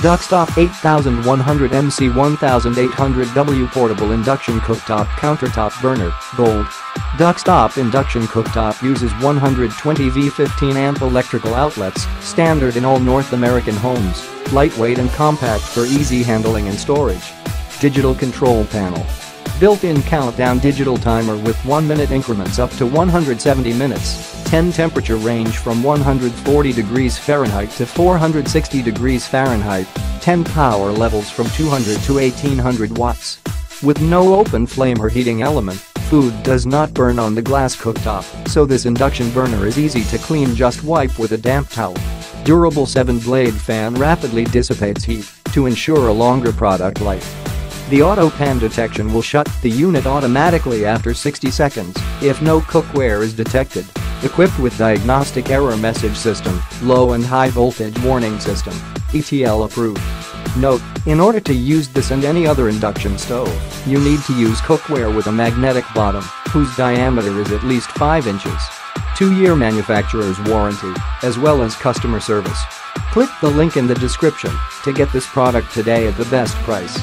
Duxtop 8100MC 1800W Portable Induction Cooktop Countertop Burner, Gold. Duxtop Induction Cooktop uses 120V 15A electrical outlets, standard in all North American homes, lightweight and compact for easy handling and storage. Digital control panel. Built-in countdown digital timer with 1-minute increments up to 170 minutes, 10 temperature range from 140 degrees Fahrenheit to 460 degrees Fahrenheit, 10 power levels from 200 to 1800 watts. With no open flame or heating element, food does not burn on the glass cooktop, so this induction burner is easy to clean, just wipe with a damp towel. Durable 7-blade fan rapidly dissipates heat to ensure a longer product life. The auto pan detection will shut the unit automatically after 60 seconds if no cookware is detected. Equipped with diagnostic error message system, low and high voltage warning system, ETL approved. Note: in order to use this and any other induction stove, you need to use cookware with a magnetic bottom, whose diameter is at least 5 inches. 2-year manufacturer's warranty, as well as customer service. Click the link in the description to get this product today at the best price.